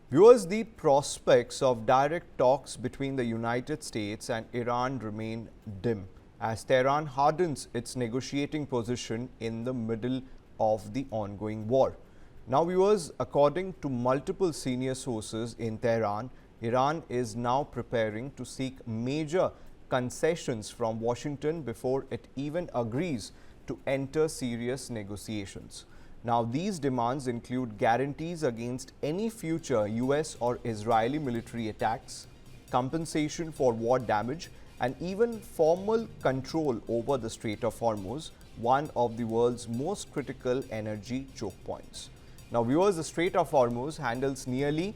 Viewers, the prospects of direct talks between the United States and Iran remain dim as Tehran hardens its negotiating position in the middle of the ongoing war. Now, viewers, according to multiple senior sources in Tehran, Iran is now preparing to seek major concessions from Washington before it even agrees to enter serious negotiations. Now, these demands include guarantees against any future US or Israeli military attacks, compensation for war damage, and even formal control over the Strait of Hormuz, one of the world's most critical energy choke points. Now, viewers, the Strait of Hormuz handles nearly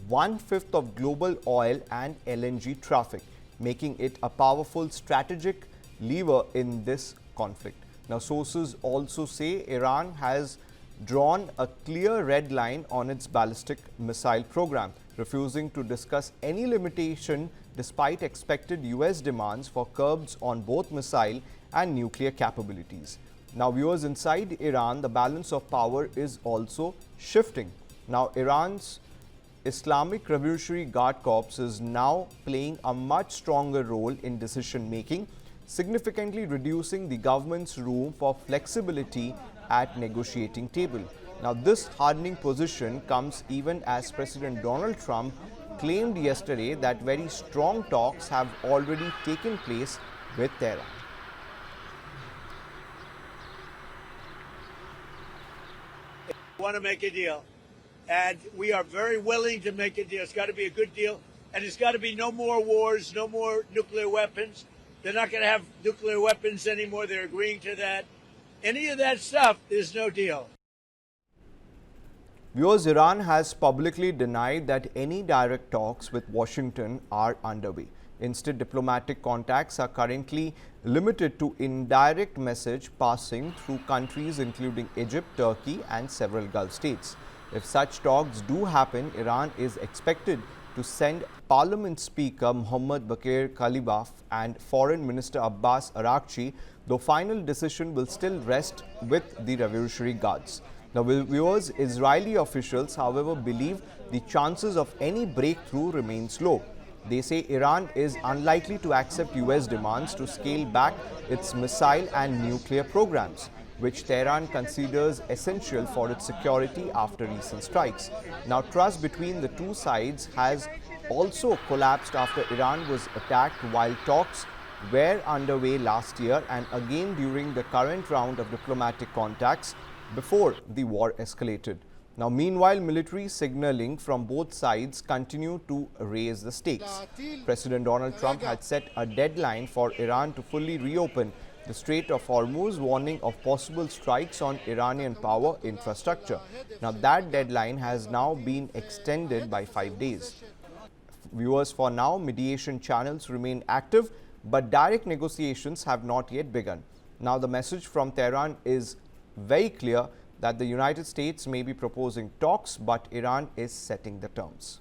1/5 of global oil and LNG traffic, making it a powerful strategic lever in this conflict. Now, sources also say Iran has drawn a clear red line on its ballistic missile program, refusing to discuss any limitation despite expected US demands for curbs on both missile and nuclear capabilities. Now, viewers, inside Iran, the balance of power is also shifting. Now, Iran's Islamic Revolutionary Guard Corps is now playing a much stronger role in decision making, significantly reducing the government's room for flexibility at negotiating table. Now, this hardening position comes even as President Donald Trump claimed yesterday that very strong talks have already taken place with Tehran. We want to make a deal, and we are very willing to make a deal. It's got to be a good deal, and it's got to be no more wars, no more nuclear weapons. They're not going to have nuclear weapons anymore. They're agreeing to that. Any of that stuff is no deal. Viewers, Iran has publicly denied that any direct talks with Washington are underway. Instead, diplomatic contacts are currently limited to indirect message passing through countries including Egypt, Turkey, and several Gulf states. If such talks do happen, Iran is expected to send Parliament Speaker Mohammad Bakir Kalibaf and Foreign Minister Abbas Araghchi, though final decision will still rest with the Revolutionary Guards. Now, viewers, Israeli officials, however, believe the chances of any breakthrough remains low. They say Iran is unlikely to accept US demands to scale back its missile and nuclear programs, which Tehran considers essential for its security after recent strikes. Now, trust between the two sides has also collapsed after Iran was attacked while talks were underway last year and again during the current round of diplomatic contacts before the war escalated. Now, meanwhile, military signaling from both sides continue to raise the stakes. President Donald Trump had set a deadline for Iran to fully reopen the Strait of Hormuz, warning of possible strikes on Iranian power infrastructure. Now, that deadline has now been extended by 5 days. Viewers, for now, mediation channels remain active, but direct negotiations have not yet begun. Now, the message from Tehran is very clear that the United States may be proposing talks, but Iran is setting the terms.